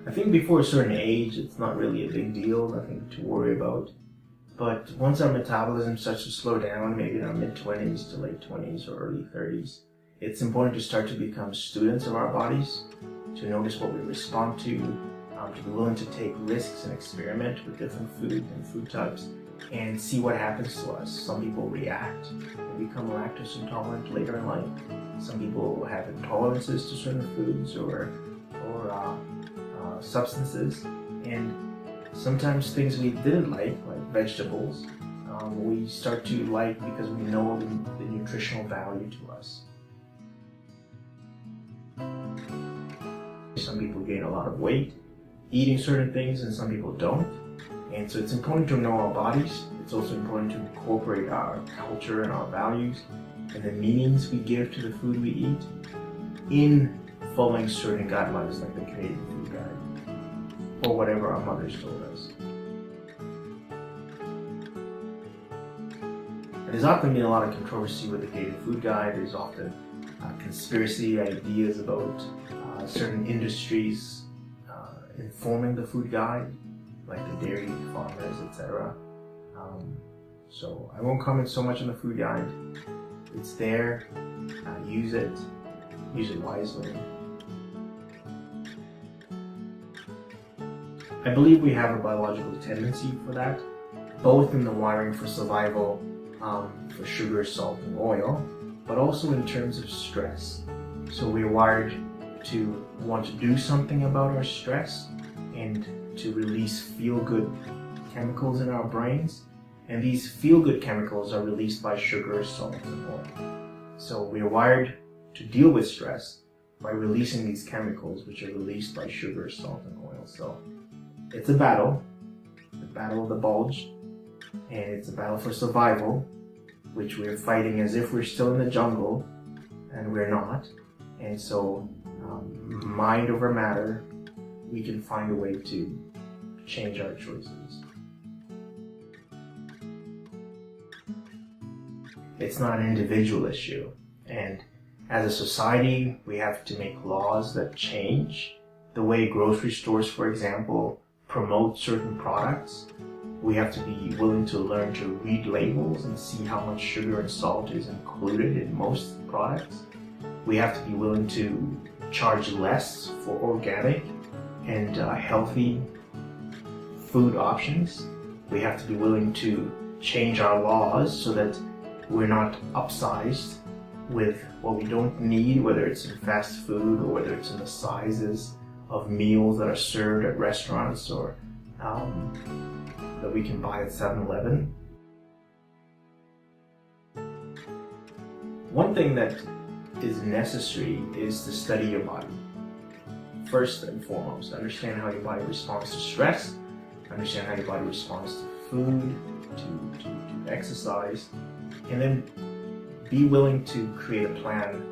I think before a certain age, it's not really a big deal, nothing to worry about. But once our metabolism starts to slow down, maybe in our mid-20s to late 20s or early 30s, it's important to start to become students of our bodies, to notice what we respond to be willing to take risks and experiment with different food and food types, and see what happens to us. Some people react and become lactose intolerant later in life. Some people have intolerances to certain foods or substances, and sometimes things we didn't like vegetables, we start to like because we know the nutritional value to us. Some people gain a lot of weight eating certain things and some people don't. And so it's important to know our bodies. It's also important to incorporate our culture and our values and the meanings we give to the food we eat in following certain guidelines like the Canadian Food Guide or whatever our mothers told us. There's often been a lot of controversy with the Canadian Food Guide. There's often conspiracy ideas about certain industries informing the food guide, like the dairy farmers, etc. So I won't comment so much on the food guide. It's there, use it wisely. I believe we have a biological tendency for that, both in the wiring for survival, for sugar, salt, and oil, but also in terms of stress. So we're wired to want to do something about our stress and to release feel-good chemicals in our brains. And these feel-good chemicals are released by sugar, salt, and oil. So we're wired to deal with stress by releasing these chemicals which are released by sugar, salt, and oil. So it's a battle, the battle of the bulge, and it's a battle for survival, which we're fighting as if we're still in the jungle, and we're not. And so mind over matter, we can find a way to change our choices. It's not an individual issue, and as a society, we have to make laws that change the way grocery stores, for example, promote certain products. We have to be willing to learn to read labels and see how much sugar and salt is included in most products. We have to be willing to charge less for organic and healthy food options. We have to be willing to change our laws so that we're not upsized with what we don't need, whether it's in fast food or whether it's in the sizes of meals that are served at restaurants or that we can buy at 7-Eleven. One thing that is necessary is to study your body. First and foremost, understand how your body responds to stress, understand how your body responds to food, to exercise, and then be willing to create a plan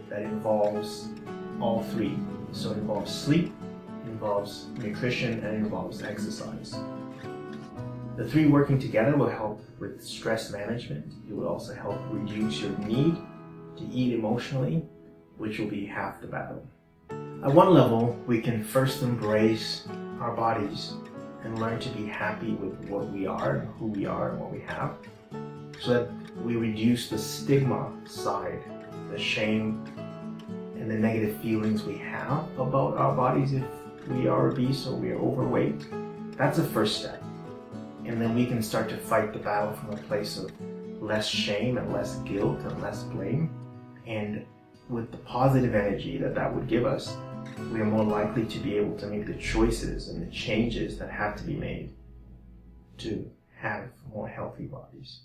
that involves all three. So it involves sleep, it involves nutrition, and it involves exercise. The three working together will help with stress management. It will also help reduce your need to eat emotionally, which will be half the battle. At one level, we can first embrace our bodies and learn to be happy with what we are and who we are and what we have, so that we reduce the stigma side, the shame and the negative feelings we have about our bodies if we are obese or we are overweight. That's the first step. And then we can start to fight the battle from a place of less shame and less guilt and less blame. And with the positive energy that would give us, we are more likely to be able to make the choices and the changes that have to be made to have more healthy bodies.